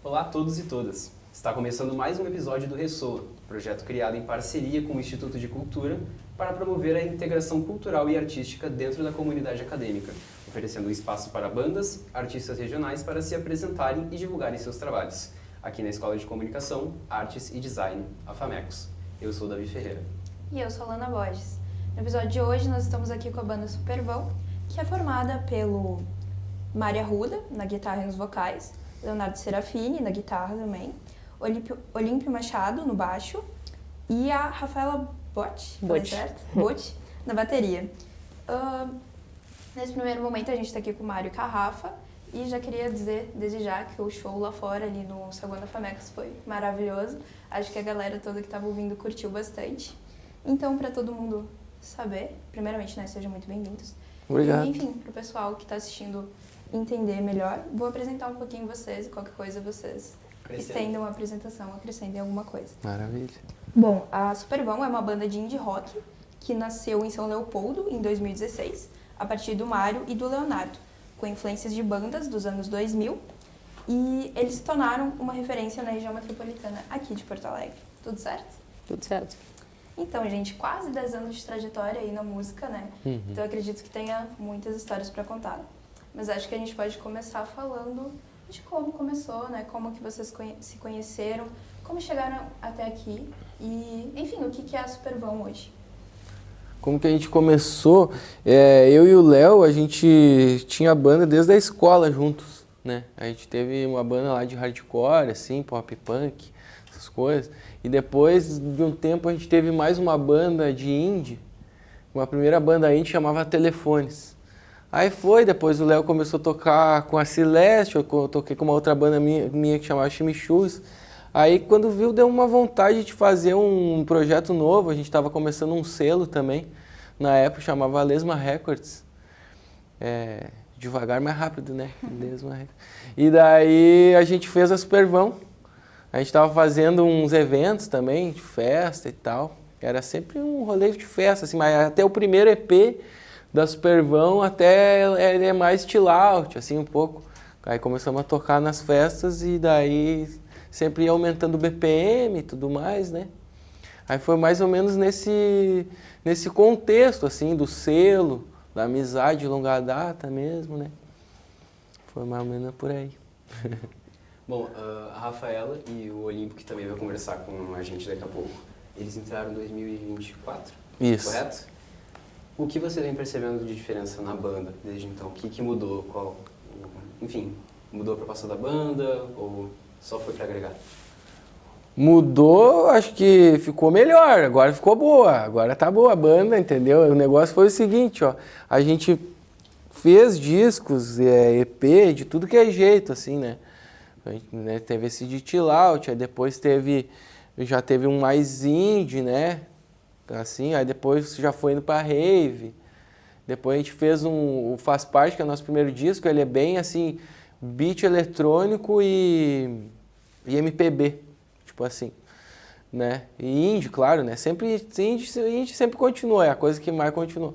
Olá a todos e todas. Está começando mais um episódio do Ressoa, projeto criado em parceria com o Instituto de Cultura para promover a integração cultural e artística dentro da comunidade acadêmica, oferecendo um espaço para bandas, artistas regionais para se apresentarem e divulgarem seus trabalhos, aqui na Escola de Comunicação, Artes e Design, a FAMECOS. Eu sou Davi Ferreira. E eu sou a Lana Borges. No episódio de hoje nós estamos aqui com a banda Superbão, que é formada pelo Mário Arruda, na guitarra e nos vocais, Leonardo Serafini, na guitarra também, Olímpio Machado, no baixo, e a Rafaela Botti, na bateria. Nesse primeiro momento a gente está aqui com o Mário e com a Rafa, e já queria dizer, desde já, que o show lá fora, ali no saguão da FAMECOS, foi maravilhoso. Acho que a galera toda que estava ouvindo curtiu bastante. Então, para todo mundo saber, primeiramente, sejam muito bem-vindos. Obrigado. E, enfim, para o pessoal que está assistindo entender melhor, vou apresentar um pouquinho vocês e qualquer coisa vocês estendam a apresentação, acrescentem alguma coisa. Maravilha. Bom, a Superbão é uma banda de indie rock que nasceu em São Leopoldo em 2016, a partir do Mário e do Leonardo, com influências de bandas dos anos 2000, e eles se tornaram uma referência na região metropolitana aqui de Porto Alegre. Tudo certo? Tudo certo. Então, gente, quase 10 anos de trajetória aí na música, né? Uhum. Então, eu acredito que tenha muitas histórias para contar. Mas acho que a gente pode começar falando de como começou, né? Como que vocês se conheceram, como chegaram até aqui e, enfim, o que é a Superbão hoje? Como que a gente começou? Eu e o Léo, a gente tinha banda desde a escola juntos, né? A gente teve uma banda lá de hardcore, assim, pop punk, essas coisas. E depois de um tempo a gente teve mais uma banda de indie, uma primeira banda indie chamava Telefones. Aí depois o Léo começou a tocar com a Celeste, eu toquei com uma outra banda minha que chamava Chimichurros. Aí quando viu, deu uma vontade de fazer um projeto novo, a gente estava começando um selo também, na época chamava Lesma Records. Devagar, mais rápido, né? Lesma Records. E daí a gente fez a Superbão. A gente estava fazendo uns eventos também, de festa e tal. Era sempre um rolê de festa, assim, mas até o primeiro EP da Superbão até ele é mais chill out, assim, um pouco. Aí começamos a tocar nas festas e daí sempre ia aumentando o BPM e tudo mais, né? Aí foi mais ou menos nesse contexto, assim, do selo, da amizade de longa data mesmo, né? Foi mais ou menos por aí. Bom, a Rafaela e o Olímpio, que também vai conversar com a gente daqui a pouco, eles entraram em 2024, Isso. Correto? O que você vem percebendo de diferença na banda desde então? O que mudou? Enfim, mudou a proposta da banda ou só foi para agregar? Mudou, acho que ficou melhor, agora ficou boa, agora tá boa a banda, entendeu? O negócio foi o seguinte, ó, a gente fez discos, EP, de tudo que é jeito, assim, né? A gente, né, teve esse de chill out, aí depois já teve um mais indie, né? Assim, aí depois já foi indo pra rave, depois a gente fez o Faz Parte, que é o nosso primeiro disco, ele é bem assim, beat eletrônico e MPB, tipo assim, né? E indie, claro, né? Indie sempre continua, é a coisa que mais continua.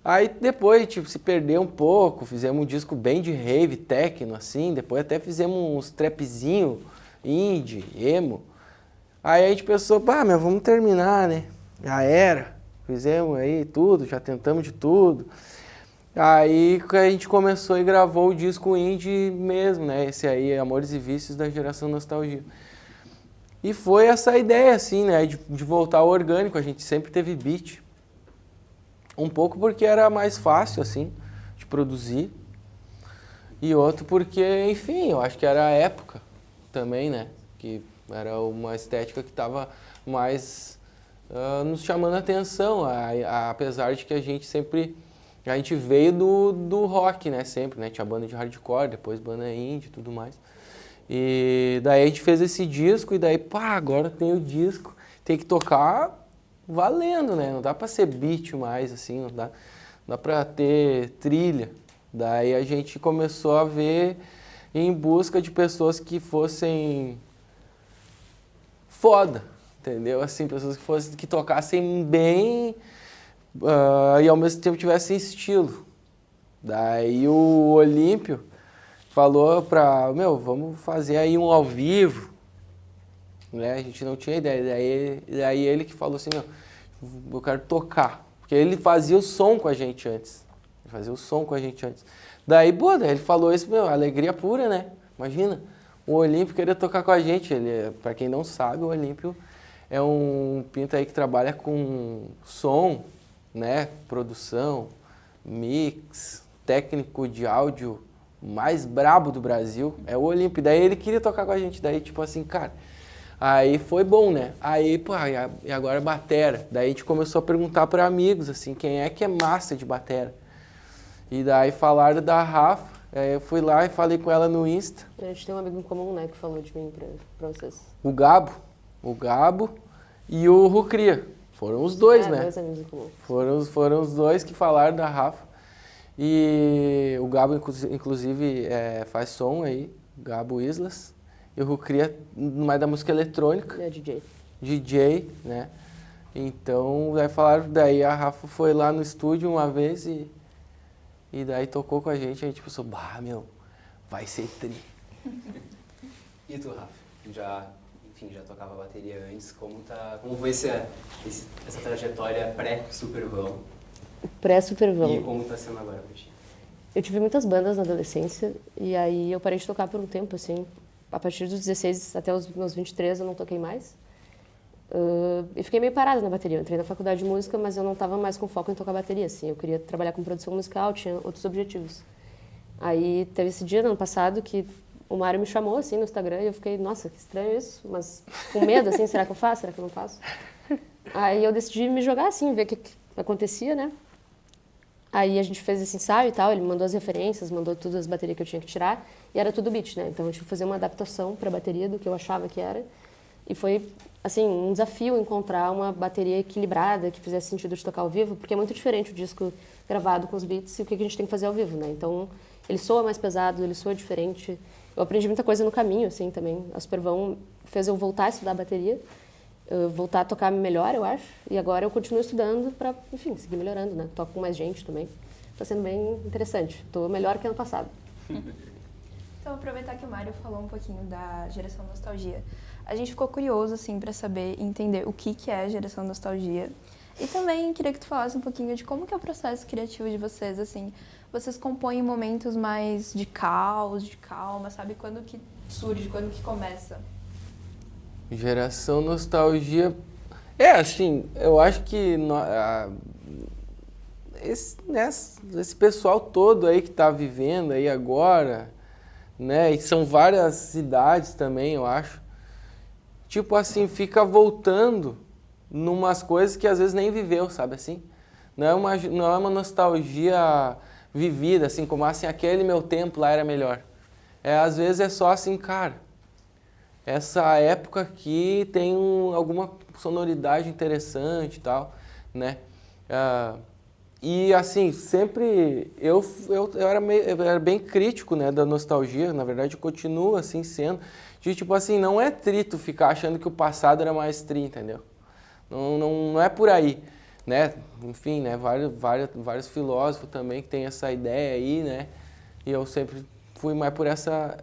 Aí depois, tipo, se perdeu um pouco, fizemos um disco bem de rave, techno, assim, depois até fizemos uns trapzinho, indie, emo. Aí a gente pensou, mas vamos terminar, né? Já era, fizemos aí tudo, já tentamos de tudo. Aí a gente começou e gravou o disco indie mesmo, né? Esse aí, Amores e Vícios da Geração Nostalgia. E foi essa ideia, assim, né? De voltar ao orgânico, a gente sempre teve beat. Um pouco porque era mais fácil, assim, de produzir. E outro porque, enfim, eu acho que era a época também, né? Que era uma estética que estava mais nos chamando a atenção, apesar de que a gente veio do rock, né, sempre, né, tinha banda de hardcore, depois banda indie e tudo mais. E daí a gente fez esse disco e daí, agora tem o disco, tem que tocar valendo, né, não dá pra ser beat mais, assim, não dá pra ter trilha. Daí a gente começou a ver em busca de pessoas que fossem foda, entendeu? Assim, pessoas que tocassem bem e ao mesmo tempo tivessem estilo. Daí o Olímpio, falou pra, vamos fazer aí um ao vivo, né? A gente não tinha ideia. Daí ele que falou assim, eu quero tocar. Porque ele fazia o som com a gente antes. Daí ele falou isso, alegria pura, né? Imagina, o Olímpio queria tocar com a gente. Ele, pra quem não sabe, o Olímpio é um pinto aí que trabalha com som, né? Produção, mix, técnico de áudio mais brabo do Brasil. É o Olímpio. Daí ele queria tocar com a gente. Daí, tipo assim, cara... Aí foi bom, né? Aí, e agora batera. Daí a gente começou a perguntar para amigos, assim, quem é massa de batera. E daí falaram da Rafa, aí eu fui lá e falei com ela no Insta. A gente tem um amigo em comum, né, que falou de mim pra vocês. O Gabo e o Rucria. Foram os dois, né? Dois amigos em comum. Foram os dois que falaram da Rafa. E o Gabo, inclusive, faz som aí, Gabo Islas. E o Rucria mais da música eletrônica. É DJ. DJ, né? Então, daí a Rafa foi lá no estúdio uma vez e daí tocou com a gente pensou, vai ser tri. E tu, Rafa? Já tocava bateria antes, como foi essa trajetória pré-Supervão? Pré-Supervão. E como tá sendo agora pra ti? Eu tive muitas bandas na adolescência e aí eu parei de tocar por um tempo, assim. A partir dos 16 até os meus 23 eu não toquei mais. E fiquei meio parada na bateria. Eu entrei na faculdade de música, mas eu não estava mais com foco em tocar bateria, assim. Eu queria trabalhar com produção musical, tinha outros objetivos. Aí teve esse dia, no ano passado, que o Mário me chamou, assim, no Instagram, e eu fiquei, nossa, que estranho isso, mas com medo, assim, será que eu faço, será que eu não faço? Aí eu decidi me jogar, assim, ver o que acontecia, né? Aí a gente fez esse ensaio e tal, ele me mandou as referências, mandou todas as baterias que eu tinha que tirar, e era tudo beat, né? Então eu tive que fazer uma adaptação para a bateria do que eu achava que era, e foi, assim, um desafio encontrar uma bateria equilibrada, que fizesse sentido de tocar ao vivo, porque é muito diferente o disco gravado com os beats e o que a gente tem que fazer ao vivo, né? Então ele soa mais pesado, ele soa diferente. Eu aprendi muita coisa no caminho, assim, também. A Supervão fez eu voltar a estudar bateria, voltar a tocar melhor, eu acho. E agora eu continuo estudando para, enfim, seguir melhorando, né? Toco com mais gente também. Está sendo bem interessante. Estou melhor que ano passado. Então, aproveitar que o Mário falou um pouquinho da geração nostalgia. A gente ficou curioso, assim, para saber, entender o que é a geração nostalgia. E também queria que tu falasse um pouquinho de como que é o processo criativo de vocês, assim. Vocês compõem momentos mais de caos, de calma, sabe? Quando que surge, quando que começa? Geração nostalgia... assim, eu acho que esse pessoal todo aí que tá vivendo aí agora, né? E são várias cidades também, eu acho. Tipo assim, fica voltando numas coisas que às vezes nem viveu, sabe assim? Não é uma nostalgia vivida, assim, como assim, aquele meu tempo lá era melhor. Às vezes é só assim, cara, essa época aqui tem alguma sonoridade interessante e tal, né? E assim, sempre eu era bem crítico, né, da nostalgia, na verdade eu continuo assim sendo, de tipo assim, não é tri tu ficar achando que o passado era mais tri, entendeu? Não é por aí, né? Enfim, né, vários filósofos também que têm essa ideia aí, né? E eu sempre fui mais por essa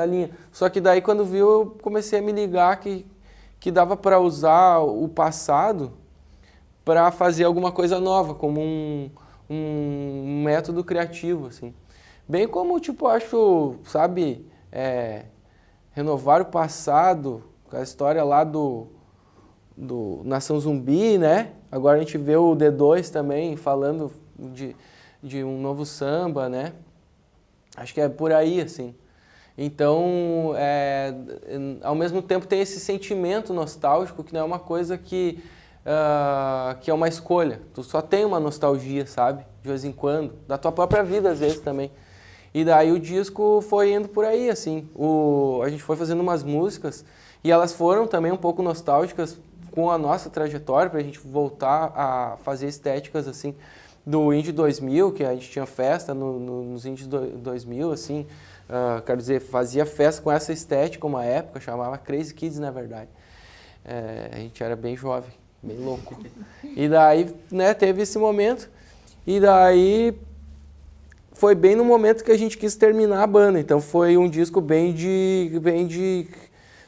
linha. Só que daí quando viu, eu comecei a me ligar que dava para usar o passado para fazer alguma coisa nova, como um método criativo, assim. Bem como, tipo, acho, sabe, renovar o passado, com a história lá do Nação Zumbi, né? Agora a gente vê o D2 também falando de um novo samba, né? Acho que é por aí, assim. Então, ao mesmo tempo tem esse sentimento nostálgico que não é uma coisa que é uma escolha. Tu só tem uma nostalgia, sabe? De vez em quando. Da tua própria vida, às vezes, também. E daí o disco foi indo por aí, assim. A gente foi fazendo umas músicas e elas foram também um pouco nostálgicas com a nossa trajetória, pra gente voltar a fazer estéticas, assim, do Indie 2000, que a gente tinha festa nos Indie 2000, assim. Quero dizer, fazia festa com essa estética uma época, chamava Crazy Kids, na verdade. A gente era bem jovem, bem louco. E daí, né, teve esse momento, e daí foi bem no momento que a gente quis terminar a banda. Então foi um disco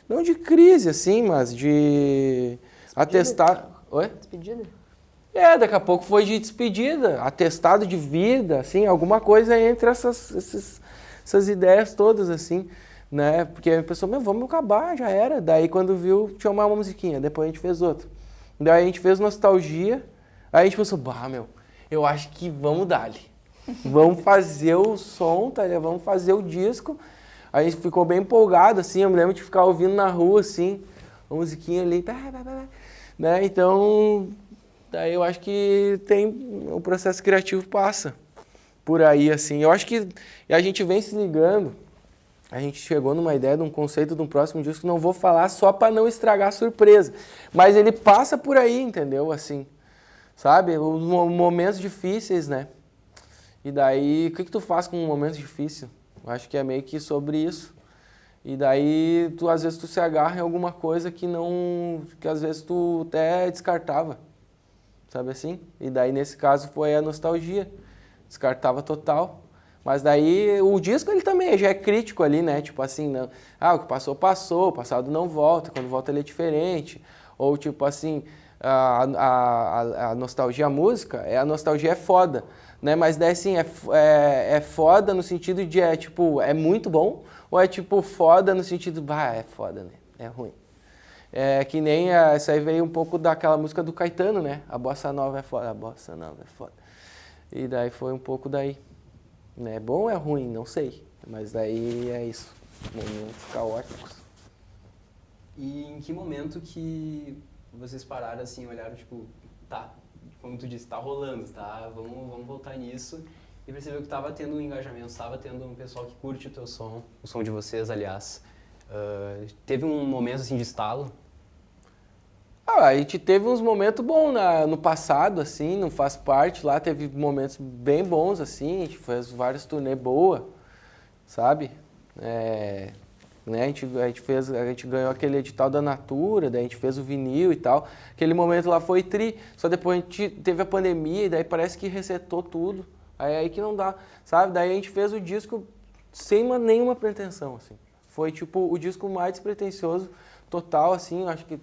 não de crise, assim, mas de atestado... Oi? Despedida? Daqui a pouco foi de despedida, atestado de vida, assim, alguma coisa entre essas ideias todas, assim, né? Porque a pessoa, vamos acabar, já era. Daí quando viu, tinha uma musiquinha, depois a gente fez outra. Daí a gente fez Nostalgia, aí a gente pensou, eu acho que vamos dar-lhe. Vamos fazer o som, tá ligado? Vamos fazer o disco. A gente ficou bem empolgado, assim, eu me lembro de ficar ouvindo na rua, assim, a musiquinha ali, né? Então, daí eu acho que o processo criativo passa por aí, assim. Eu acho que a gente vem se ligando, a gente chegou numa ideia de um conceito de um próximo disco, não vou falar só para não estragar a surpresa, mas ele passa por aí, entendeu? Assim, sabe? Os momentos difíceis, né? E daí, o que tu faz com um momento difícil? Eu acho que é meio que sobre isso. E daí, às vezes, tu se agarra em alguma coisa que às vezes tu até descartava, sabe assim? E daí, nesse caso, foi a nostalgia. Descartava total. Mas daí, o disco, ele também já é crítico ali, né? Tipo assim, não, o que passou, passou, o passado não volta, quando volta ele é diferente. Ou tipo assim, a nostalgia, a música, a nostalgia é foda, né? Mas daí assim, é foda no sentido de, tipo, é muito bom, ou é tipo foda no sentido, é foda, né? É ruim. É que nem, essa aí veio um pouco daquela música do Caetano, né? A bossa nova é foda, a bossa nova é foda. E daí foi um pouco daí. É bom ou é ruim? Não sei. Mas daí é isso. Momentos caóticos. E em que momento que vocês pararam assim, olharam, tipo, como tu disse, tá rolando, tá? Vamos voltar nisso. E percebeu que tava tendo um engajamento, tava tendo um pessoal que curte o teu som, o som de vocês, aliás. Teve um momento assim de estalo? A gente teve uns momentos bons no passado, assim, não faz parte. Lá teve momentos bem bons, assim, a gente fez vários turnê boa, sabe? Né, a gente ganhou aquele edital da Natura, daí a gente fez o vinil e tal. Aquele momento lá foi só depois a gente teve a pandemia e daí parece que resetou tudo. Aí que não dá, sabe? Daí a gente fez o disco sem nenhuma pretensão, assim. Foi tipo o disco mais despretensioso, total, assim, acho que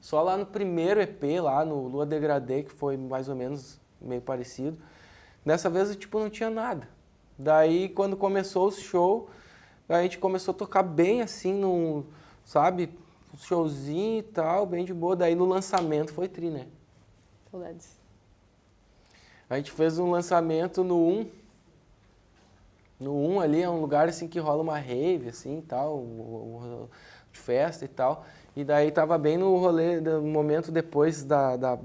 só lá no primeiro EP, lá no Lua Degradê, que foi mais ou menos meio parecido. Dessa vez, tipo, não tinha nada. Daí, quando começou o show, a gente começou a tocar bem, assim, sabe? Um showzinho e tal, bem de boa. Daí, no lançamento, foi né? Saudades. A gente fez um lançamento no 1. No 1 ali é um lugar, assim, que rola uma rave, assim, tal, de festa e tal. E daí tava bem no rolê, no momento depois da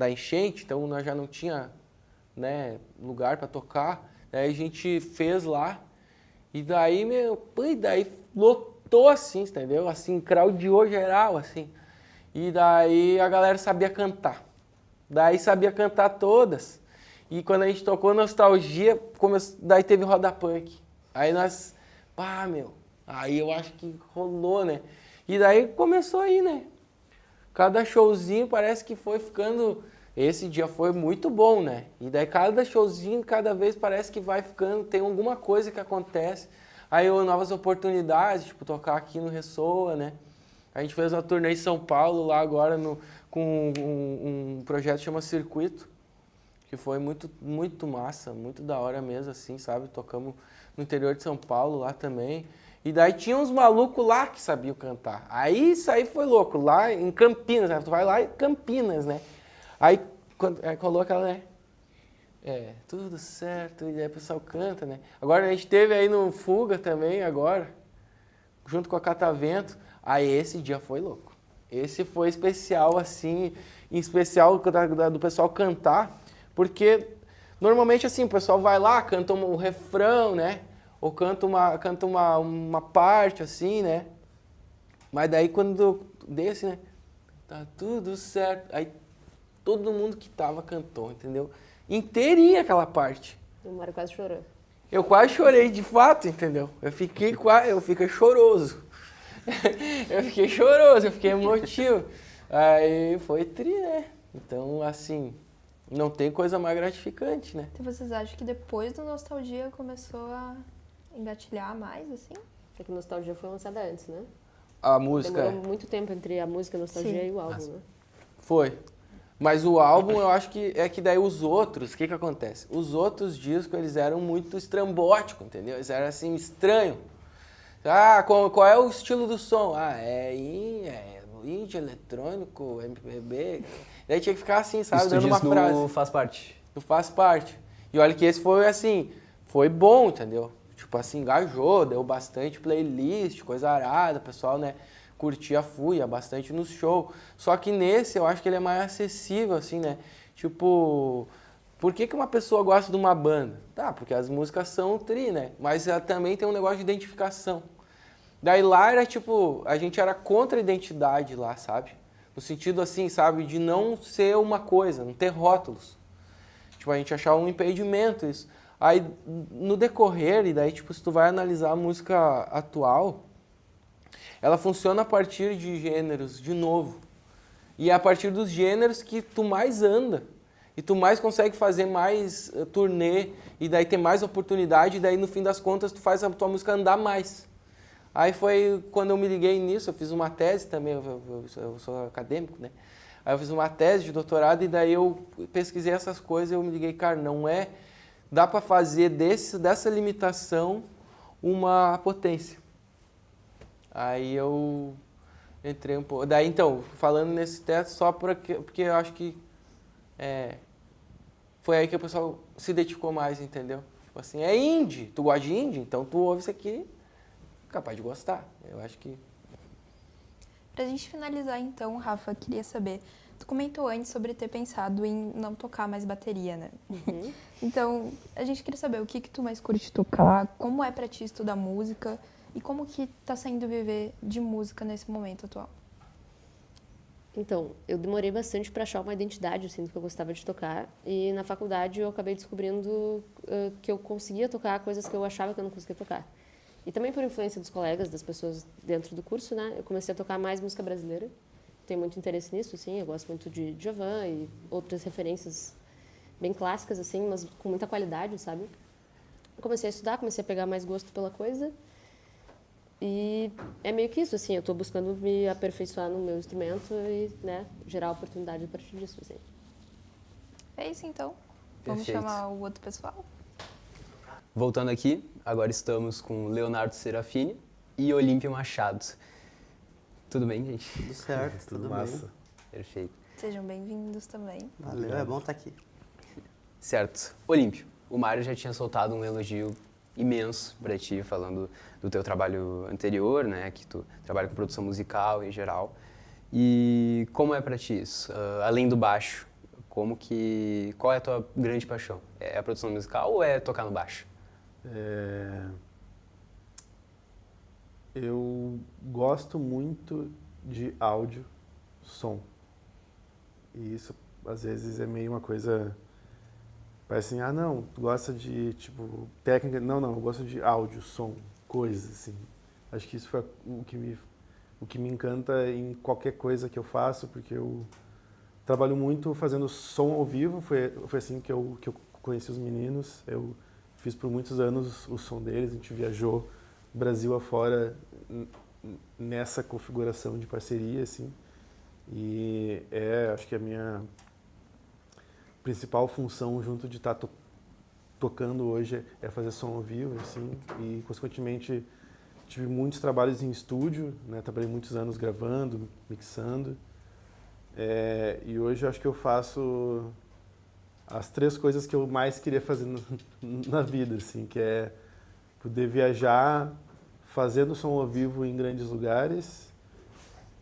enchente, então nós já não tinha, né, lugar para tocar. Daí a gente fez lá, e daí, daí lotou assim, entendeu? Assim, crowdou geral, assim. E daí a galera sabia cantar. Daí sabia cantar todas. E quando a gente tocou Nostalgia, daí teve Roda Punk. Aí nós, aí eu acho que rolou, né? E daí começou aí, né? Cada showzinho parece que foi ficando... Esse dia foi muito bom, né? E daí cada showzinho, cada vez parece que vai ficando... Tem alguma coisa que acontece. Aí novas oportunidades, tipo tocar aqui no Ressoa, né? A gente fez uma turnê em São Paulo lá agora com um projeto que chama Circuito. Que foi muito, muito massa, muito da hora mesmo, assim, sabe? Tocamos no interior de São Paulo lá também. E daí tinha uns malucos lá que sabiam cantar. Aí isso aí foi louco, lá em Campinas, né? Tu vai lá em Campinas, né? Aí quando rolou aquela, né? Tudo certo, e aí o pessoal canta, né? Agora a gente teve aí no Fuga também, agora, junto com a Catavento. Aí esse dia foi louco. Esse foi especial, assim, em especial do pessoal cantar, porque normalmente assim, o pessoal vai lá, canta um refrão, né? Ou canta uma parte, assim, né? Mas daí quando desse, né? Tá tudo certo. Aí todo mundo que tava cantou, entendeu? Inteirinha aquela parte. O Mário quase chorou. Eu quase chorei, de fato, entendeu? Eu fiquei choroso. eu fiquei emotivo. Aí foi né? Então, assim, Não tem coisa mais gratificante, né? Então vocês acham que depois do Nostalgia começou a engatilhar mais, assim? É que Nostalgia foi lançada antes, né? A música Demorou muito tempo entre a música Nostalgia Sim. e o álbum, né? foi. Mas o álbum, eu acho que é que daí os outros, o que acontece? Os outros discos, eles eram muito estrambóticos, entendeu? Eles eram assim, estranhos. Ah, qual é o estilo do som? Ah, é indie, eletrônico, MPB. Daí tinha que ficar assim, sabe? Isso tu Dando uma diz frase. no Faz Parte. Tu faz parte. E olha que esse foi assim, foi bom, entendeu? Tipo assim, engajou, deu bastante playlist, coisa arada, o pessoal, né, curtia, ia bastante no show. Só que nesse eu acho que ele é mais acessível, assim, né? Tipo, por que uma pessoa gosta de uma banda? Tá, porque as músicas são tri, né? Mas ela também tem um negócio de identificação. Daí lá era tipo, a gente era contra a identidade lá, sabe? No sentido assim, sabe, de não ser uma coisa, não ter rótulos. Tipo, a gente achava um impedimento isso. Aí, no decorrer, e daí, tipo, se tu vai analisar a música atual, ela funciona a partir de gêneros, de novo. E é a partir dos gêneros que tu mais anda. E tu mais consegue fazer mais turnê, e daí ter mais oportunidade, e daí, no fim das contas, tu faz a tua música andar mais. Aí foi quando eu me liguei nisso, eu fiz uma tese também, eu sou acadêmico, né? Aí eu fiz uma tese de doutorado e daí eu pesquisei essas coisas e eu me liguei, cara, não é... Dá para fazer dessa limitação uma potência. Aí eu entrei um pouco... Daí, então, falando nesse teto só porque eu acho que foi aí que o pessoal se identificou mais, entendeu? Tipo assim, é indie, tu gosta de indie? Então tu ouve isso aqui, capaz de gostar. Eu acho que... Pra gente finalizar, então, Rafa, queria saber... Tu comentou antes sobre ter pensado em não tocar mais bateria, né? Uhum. Então, a gente queria saber o que tu mais curte tocar, como é pra ti estudar música e como que tá sendo viver de música nesse momento atual. Então, eu demorei bastante para achar uma identidade, assim, do que eu gostava de tocar. E na faculdade eu acabei descobrindo que eu conseguia tocar coisas que eu achava que eu não conseguia tocar. E também por influência dos colegas, das pessoas dentro do curso, né? Eu comecei a tocar mais música brasileira. Tenho muito interesse nisso, assim. Eu gosto muito de Djavan e outras referências bem clássicas, assim, mas com muita qualidade, sabe? Comecei a estudar, comecei a pegar mais gosto pela coisa. E é meio que isso, assim, eu estou buscando me aperfeiçoar no meu instrumento e, né, gerar oportunidade a partir disso, assim. É isso, então. Vamos Perfeito. chamar o outro pessoal? Voltando aqui, agora estamos com Leonardo Serafini e Olímpio Machado. Tudo bem, gente? Tudo certo, tudo massa. bem. Perfeito. Sejam bem-vindos também. Valeu, é bom estar aqui. Certo. Olímpio, o Mário já tinha soltado um elogio imenso para ti, falando do teu trabalho anterior, né, que tu trabalha com produção musical em geral. E como é para ti isso? Além do baixo, qual é a tua grande paixão? É a produção musical ou é tocar no baixo? Eu gosto muito de áudio, som. E isso, às vezes, é meio uma coisa... Parece assim, não, tu gosta de, tipo, técnica... Não, eu gosto de áudio, som, coisas, assim. Acho que isso foi o que me encanta em qualquer coisa que eu faço, porque eu trabalho muito fazendo som ao vivo. Foi assim que eu conheci os meninos. Eu fiz por muitos anos o som deles, a gente viajou Brasil afora nessa configuração de parceria, assim. E acho que a minha principal função junto de estar tocando hoje é fazer som ao vivo, assim. E, consequentemente, tive muitos trabalhos em estúdio, né? Trabalhei muitos anos gravando, mixando. E hoje eu acho que eu faço as 3 coisas que eu mais queria fazer na vida, assim, que é poder viajar fazendo som ao vivo em grandes lugares,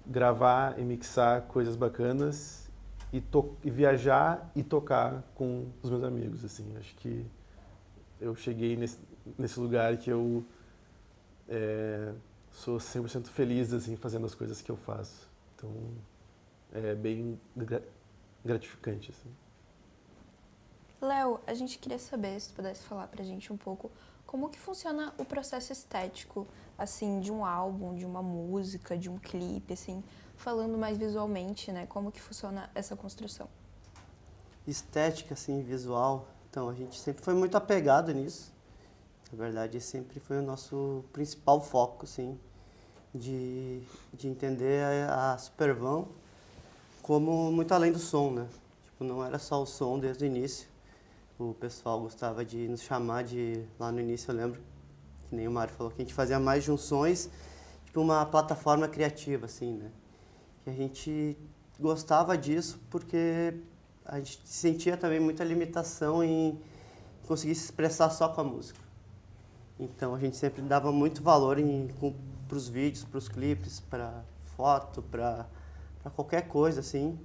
gravar e mixar coisas bacanas e viajar e tocar com os meus amigos, assim. Acho que eu cheguei nesse lugar que eu sou 100% feliz, assim, fazendo as coisas que eu faço. Então, é bem gratificante, assim. Léo, a gente queria saber se tu pudesse falar pra gente um pouco como que funciona o processo estético, assim, de um álbum, de uma música, de um clipe, assim, falando mais visualmente, né? Como que funciona essa construção? estética, assim, visual. Então, a gente sempre foi muito apegado nisso. Na verdade, esse sempre foi o nosso principal foco, assim, de entender a Supervan como muito além do som, né? Tipo, não era só o som desde o início. O pessoal gostava de nos chamar de... Lá no início, eu lembro, que nem o Mário falou, que a gente fazia mais junções, tipo uma plataforma criativa, assim, né? E a gente gostava disso porque a gente sentia também muita limitação em conseguir se expressar só com a música. Então a gente sempre dava muito valor para os vídeos, para os clipes, para foto, para qualquer coisa, assim.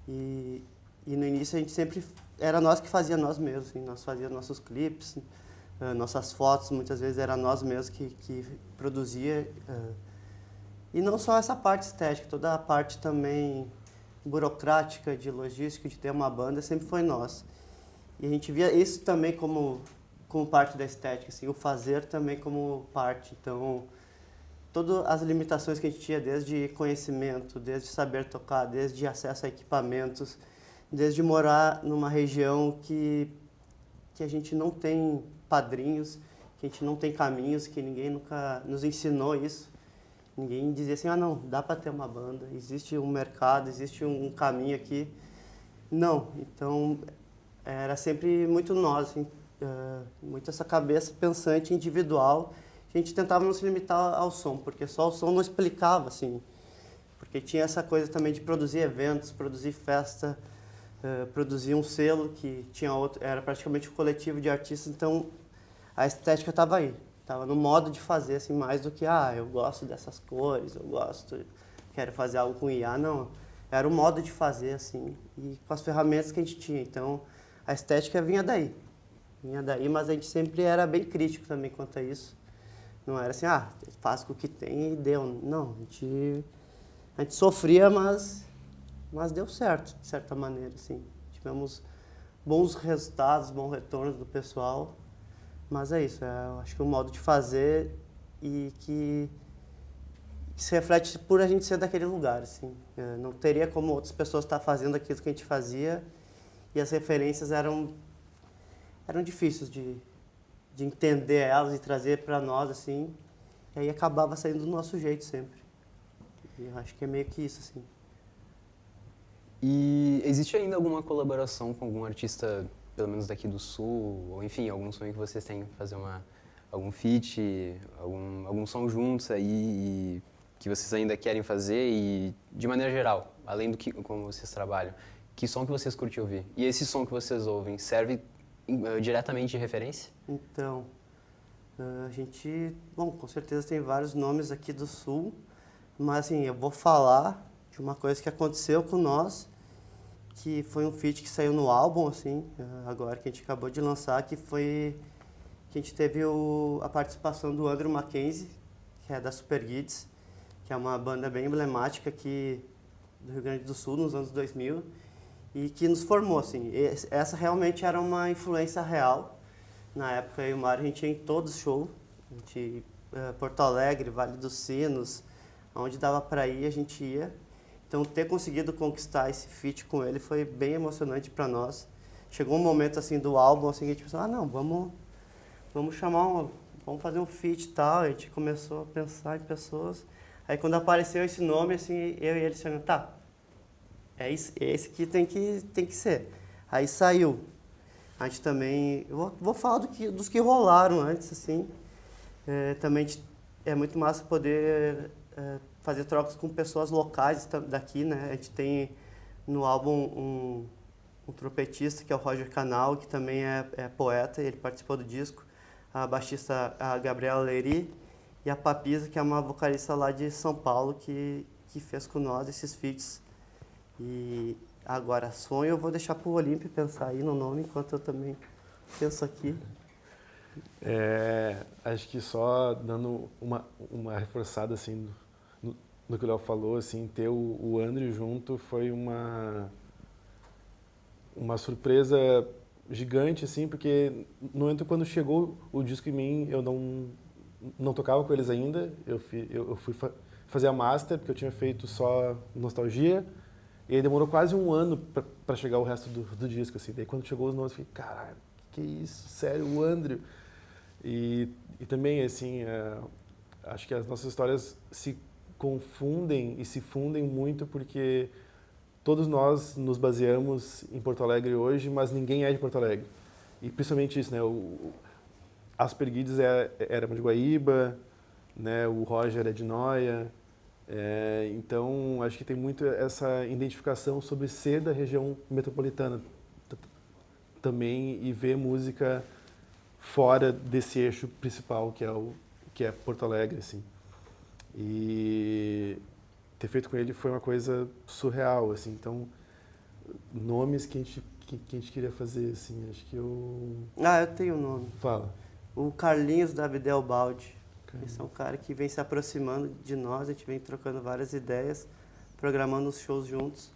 E no início a gente sempre... Era nós que fazia nós mesmos, assim, nós fazíamos nossos clipes, nossas fotos, muitas vezes era nós mesmos que produzia. E não só essa parte estética, toda a parte também burocrática, de logística, de ter uma banda, sempre foi nós. E a gente via isso também como parte da estética, assim, o fazer também como parte. Então, todas as limitações que a gente tinha, desde conhecimento, desde saber tocar, desde acesso a equipamentos, desde morar numa região que a gente não tem padrinhos, que a gente não tem caminhos, que ninguém nunca nos ensinou isso. Ninguém dizia assim, não, dá para ter uma banda, existe um mercado, existe um caminho aqui. Não, então era sempre muito nós, assim, muito essa cabeça pensante individual. A gente tentava não se limitar ao som, porque só o som não explicava, assim. Porque tinha essa coisa também de produzir eventos, produzir festa, produzir um selo que tinha outro, era praticamente um coletivo de artistas, então a estética estava aí. Estava no modo de fazer, assim, mais do que, eu gosto dessas cores, quero fazer algo com IA, não. Era o modo de fazer, assim, e com as ferramentas que a gente tinha. Então, a estética vinha daí, mas a gente sempre era bem crítico também quanto a isso. Não era assim, faz com o que tem e deu. Não, a gente sofria, mas deu certo, de certa maneira, assim. Tivemos bons resultados, bons retornos do pessoal. Mas é isso, eu acho que o modo de fazer e que se reflete por a gente ser daquele lugar, assim. Não teria como outras pessoas estar fazendo aquilo que a gente fazia e as referências eram difíceis de entender elas e trazer para nós, assim. E aí acabava saindo do nosso jeito sempre. E eu acho que é meio que isso, assim. E existe ainda alguma colaboração com algum artista, pelo menos daqui do Sul, ou enfim, algum sonho que vocês têm fazer algum feat, algum som juntos aí e que vocês ainda querem fazer e, de maneira geral, além do que como vocês trabalham, que som que vocês curtem ouvir? E esse som que vocês ouvem serve diretamente de referência? Então, a gente, com certeza tem vários nomes aqui do Sul, mas assim, eu vou falar de uma coisa que aconteceu com nós, que foi um feat que saiu no álbum, assim, agora que a gente acabou de lançar, que a gente teve a participação do Andrew Mackenzie, que é da Super Kids, que é uma banda bem emblemática aqui do Rio Grande do Sul, nos anos 2000, e que nos formou, assim. Essa realmente era uma influência real. Na época, eu e o Mário, a gente ia em todos os shows, Porto Alegre, Vale dos Sinos, onde dava para ir, a gente ia. Então, ter conseguido conquistar esse feat com ele foi bem emocionante para nós. Chegou um momento, assim, do álbum, assim, que a gente pensou, vamos vamos fazer um feat e tal. A gente começou a pensar em pessoas. Aí, quando apareceu esse nome, assim, eu e ele disseram, é esse que tem que ser. Aí saiu. A gente também, eu vou falar dos que rolaram antes, assim. Também é muito massa poder fazer trocas com pessoas locais daqui, né? A gente tem no álbum um trompetista, que é o Roger Canal, que também é poeta, ele participou do disco. A baixista, a Gabriela Leri, e a Papisa, que é uma vocalista lá de São Paulo, que fez com nós esses feats. E agora, sonho, eu vou deixar pro Olímpio pensar aí no nome, enquanto eu também penso aqui. Acho que só dando uma reforçada, assim, no que o Léo falou, assim, ter o Andrew junto foi uma surpresa gigante, assim, porque no momento quando chegou o disco em mim, eu não tocava com eles ainda, eu fui fazer a master, porque eu tinha feito só Nostalgia, E aí demorou quase um ano para chegar o resto do disco, assim. Daí quando chegou os nomes, eu falei, caralho, que isso, sério, o Andrew. E também, assim, acho que as nossas histórias se confundem e se fundem muito porque todos nós nos baseamos em Porto Alegre hoje, mas ninguém é de Porto Alegre. E principalmente isso, né? As Perguides era de Guaíba, né? O Roger é de Noia. Então, acho que tem muito essa identificação sobre ser da região metropolitana também e ver música fora desse eixo principal que é Porto Alegre, assim. E ter feito com ele foi uma coisa surreal, assim. Então, nomes que a gente queria fazer, assim, acho que eu... Ah, eu tenho um nome. Fala. O Carlinhos da Abdel Balde. Esse é um cara que vem se aproximando de nós, a gente vem trocando várias ideias, programando os shows juntos.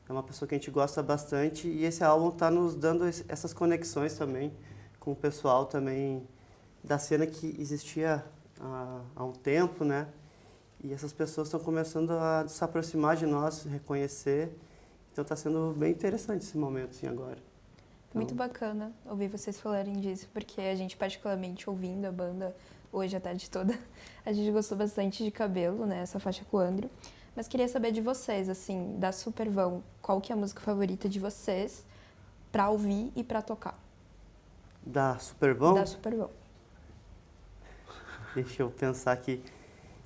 É uma pessoa que a gente gosta bastante e esse álbum está nos dando essas conexões também com o pessoal também da cena que existia há um tempo, né? E essas pessoas estão começando a se aproximar de nós, reconhecer. Então está sendo bem interessante esse momento, assim, agora. Então, Muito bacana ouvir vocês falarem disso, porque a gente, particularmente, ouvindo a banda hoje a tarde toda, a gente gostou bastante de Cabelo, né, essa faixa com o Andrew. Mas queria saber de vocês, assim, da Supervão, qual que é a música favorita de vocês pra ouvir e pra tocar? Da Supervão? Da Supervão. Deixa eu pensar aqui.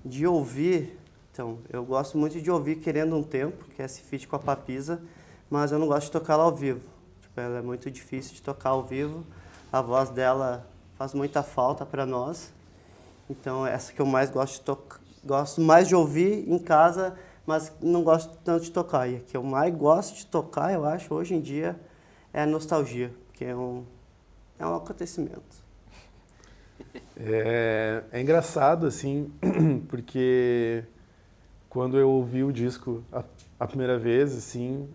De ouvir, então, eu gosto muito de ouvir Querendo um Tempo, que é esse feat com a Papisa, mas eu não gosto de tocar ela ao vivo. Tipo, ela é muito difícil de tocar ao vivo, a voz dela faz muita falta para nós. Então, essa que eu mais gosto de tocar, gosto mais de ouvir em casa, mas não gosto tanto de tocar. E a que eu mais gosto de tocar, eu acho, hoje em dia, é a Nostalgia, que é um acontecimento. É engraçado, assim, porque quando eu ouvi o disco a primeira vez, assim,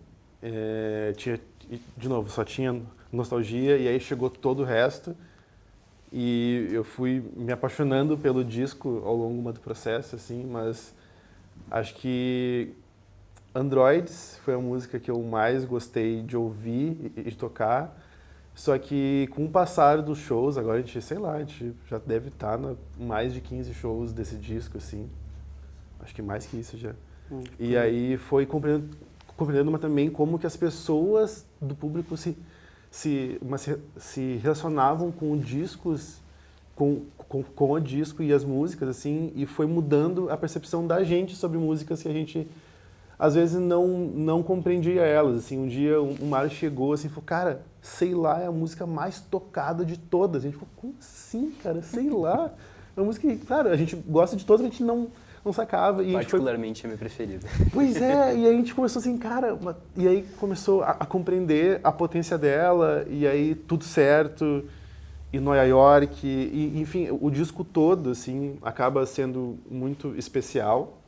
de novo, só tinha Nostalgia e aí chegou todo o resto e eu fui me apaixonando pelo disco ao longo do processo, assim, mas acho que Androids foi a música que eu mais gostei de ouvir e de tocar. Só que com o passar dos shows, agora a gente, sei lá, a gente já deve estar em mais de 15 shows desse disco, assim. Acho que mais que isso já. E aí foi compreendendo mas também como que as pessoas do público se relacionavam com discos, com o disco e as músicas, assim, e foi mudando a percepção da gente sobre músicas que a gente às vezes não compreendia elas, assim. Um dia o Mário chegou assim e falou, cara, Sei Lá é a música mais tocada de todas. A gente falou, como assim, cara? Sei Lá? É uma música que, claro, a gente gosta de todas, a gente não sacava. E Particularmente é a minha preferida. Pois é, e aí a gente começou assim, cara, e aí começou a compreender a potência dela, e aí Tudo Certo, e Nova York, e enfim, o disco todo, assim, acaba sendo muito especial.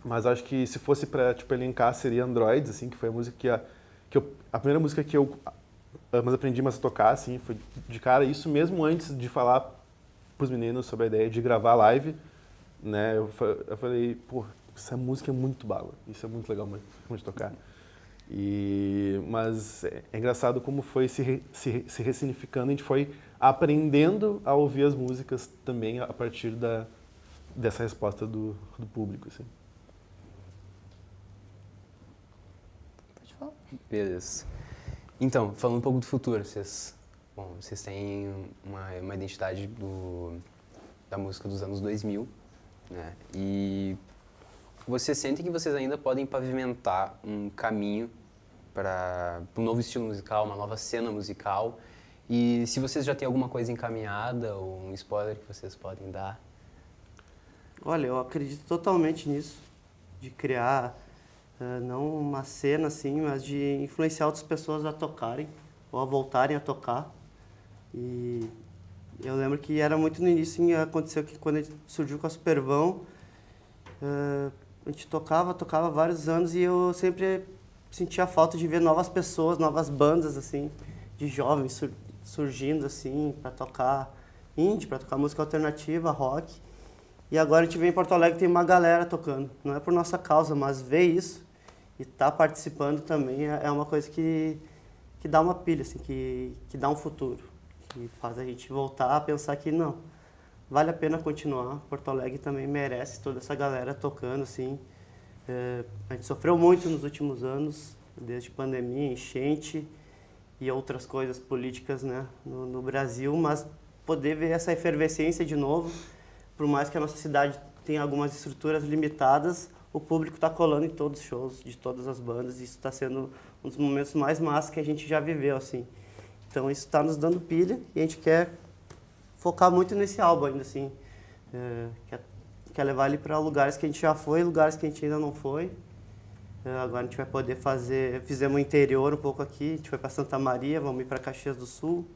Mas acho que se fosse para tipo, elencar, seria Androids, assim, que foi a música a primeira música que eu aprendi mais a tocar, assim, foi de cara, isso mesmo antes de falar pros meninos sobre a ideia de gravar live, né, eu falei, pô, essa música é muito bala, isso é muito legal mesmo de tocar. Mas é engraçado como foi se ressignificando, a gente foi aprendendo a ouvir as músicas também a partir dessa resposta do público, assim. Beleza. Então, falando um pouco do futuro, vocês têm uma identidade da música dos anos 2000, né? E vocês sentem que vocês ainda podem pavimentar um caminho para um novo estilo musical, uma nova cena musical? E se vocês já têm alguma coisa encaminhada ou um spoiler que vocês podem dar? Olha, eu acredito totalmente nisso, de criar não uma cena assim, mas de influenciar outras pessoas a tocarem ou a voltarem a tocar. E eu lembro que era muito no início, assim, aconteceu que quando a gente surgiu com a Supervão, a gente tocava vários anos e eu sempre sentia falta de ver novas pessoas, novas bandas assim, de jovens surgindo assim para tocar indie, para tocar música alternativa, rock. E agora a gente vem em Porto Alegre e tem uma galera tocando. Não é por nossa causa, mas ver isso E estar participando também é uma coisa que dá uma pilha, assim, que dá um futuro. Que faz a gente voltar a pensar que não, vale a pena continuar. Porto Alegre também merece toda essa galera tocando, assim. A gente sofreu muito nos últimos anos, desde pandemia, enchente e outras coisas políticas, né, no Brasil, mas poder ver essa efervescência de novo, por mais que a nossa cidade tenha algumas estruturas limitadas, o público está colando em todos os shows de todas as bandas, e isso está sendo um dos momentos mais massas que a gente já viveu, assim. Então isso está nos dando pilha e a gente quer focar muito nesse álbum ainda, assim. Quer levar ele para lugares que a gente já foi, lugares que a gente ainda não foi. Agora a gente vai poder fizemos o interior um pouco aqui, a gente foi para Santa Maria, vamos ir para Caxias do Sul.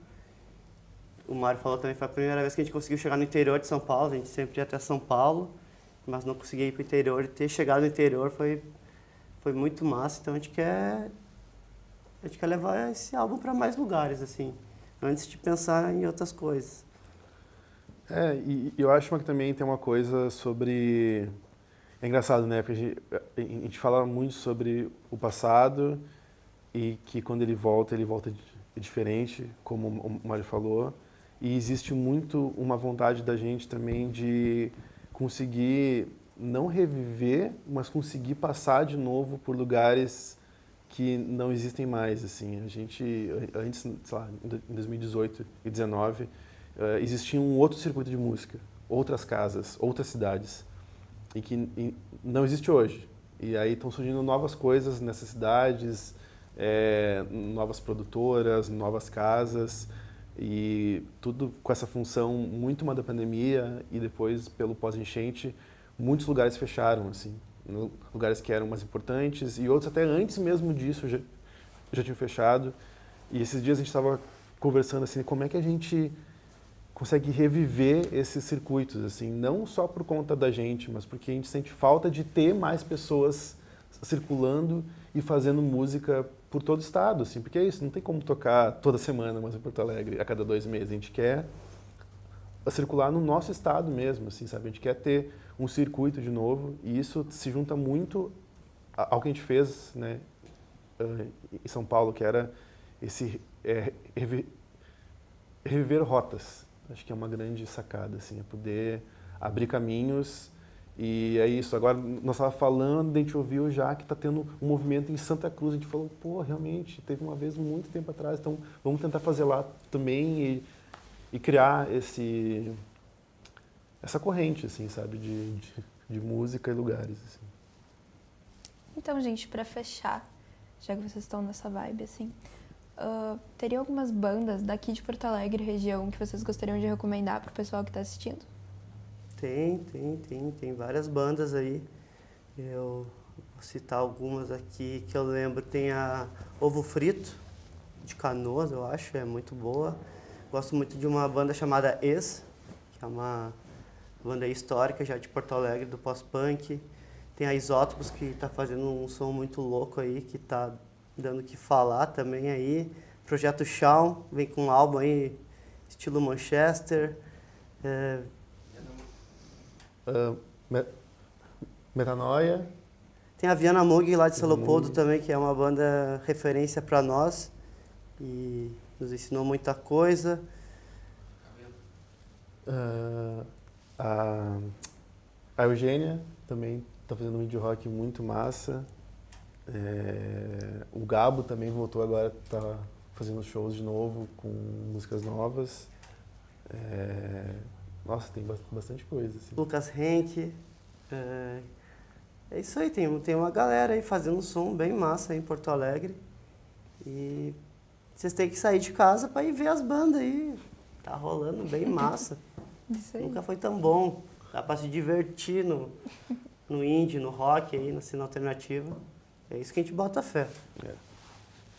O Mário falou também que foi a primeira vez que a gente conseguiu chegar no interior de São Paulo, a gente sempre ia até São Paulo, mas não conseguia ir para o interior, e ter chegado no interior foi muito massa, então a gente quer levar esse álbum para mais lugares, assim, antes de pensar em outras coisas. E eu acho que também tem uma coisa sobre... É engraçado, né? Porque a gente fala muito sobre o passado e que quando ele volta diferente, como o Mário falou. E existe muito uma vontade da gente também de conseguir não reviver, mas conseguir passar de novo por lugares que não existem mais, assim. A gente, antes, sei lá, em 2018 e 2019, existia um outro circuito de música, outras casas, outras cidades, e que não existe hoje. E aí estão surgindo novas coisas nessas cidades, novas produtoras, novas casas, e tudo com essa função muito uma da pandemia, e depois, pelo pós-enchente, muitos lugares fecharam, assim, lugares que eram mais importantes, e outros até antes mesmo disso já tinham fechado. E esses dias a gente estava conversando assim, como é que a gente consegue reviver esses circuitos, assim, não só por conta da gente, mas porque a gente sente falta de ter mais pessoas circulando e fazendo música por todo o estado, assim, porque é isso, não tem como tocar toda semana mais em Porto Alegre, a cada 2 meses. A gente quer circular no nosso estado mesmo, assim, sabe? A gente quer ter um circuito de novo, e isso se junta muito ao que a gente fez, né, em São Paulo, que era esse reviver rotas. Acho que é uma grande sacada, assim, é poder abrir caminhos. E é isso, agora nós estávamos falando, a gente ouviu já que está tendo um movimento em Santa Cruz, a gente falou, pô, realmente, teve uma vez muito tempo atrás, então vamos tentar fazer lá também e criar essa corrente, assim, sabe, de música e lugares, assim. Então, gente, para fechar, já que vocês estão nessa vibe, assim, teria algumas bandas daqui de Porto Alegre, região, que vocês gostariam de recomendar para o pessoal que está assistindo? Tem várias bandas aí. Eu vou citar algumas aqui que eu lembro. Tem a Ovo Frito, de Canoas, eu acho, é muito boa. Gosto muito de uma banda chamada Ex, que é uma banda histórica já de Porto Alegre, do pós-punk. Tem a Isótopos, que está fazendo um som muito louco aí, que está dando o que falar também aí. Projeto Shawn, vem com um álbum aí, estilo Manchester. Metanoia. Tem a Viana Mug lá de Leopoldo também, que é uma banda referência para nós e nos ensinou muita coisa. A Eugênia também está fazendo um indie rock muito massa. O Gabo também voltou agora, está fazendo shows de novo com músicas novas. Nossa, tem bastante coisa. Assim. Lucas Henke. É isso aí, tem uma galera aí fazendo um som bem massa aí em Porto Alegre. E vocês têm que sair de casa para ir ver as bandas aí. Tá rolando bem massa. Isso aí. Nunca foi tão bom. Dá para se divertir no indie, no rock aí, na cena alternativa. É isso que a gente bota fé.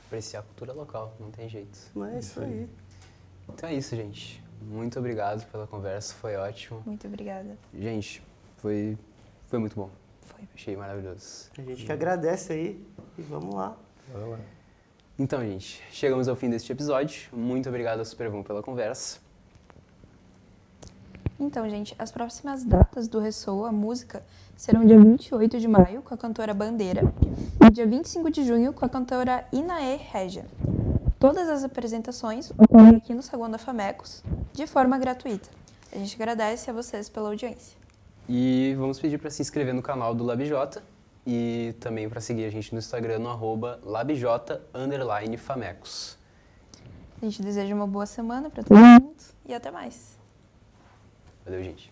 Apreciar a cultura local, não tem jeito. Mas é isso aí. Então é isso, gente. Muito obrigado pela conversa, foi ótimo. Muito obrigada. Gente, foi muito bom. Foi. Achei maravilhoso. A gente que agradece aí e vamos lá. Vai lá. Então, gente, chegamos ao fim deste episódio. Muito obrigado ao Superboom pela conversa. Então, gente, as próximas datas do Ressoa Música serão dia 28 de maio com a cantora Bandeira e dia 25 de junho com a cantora Inaê Regia. Todas as apresentações ocorrem aqui no Saguão da Famecos de forma gratuita. A gente agradece a vocês pela audiência. E vamos pedir para se inscrever no canal do LabJ e também para seguir a gente no Instagram no @labj_famecos. A gente deseja uma boa semana para todo mundo e até mais. Valeu, gente.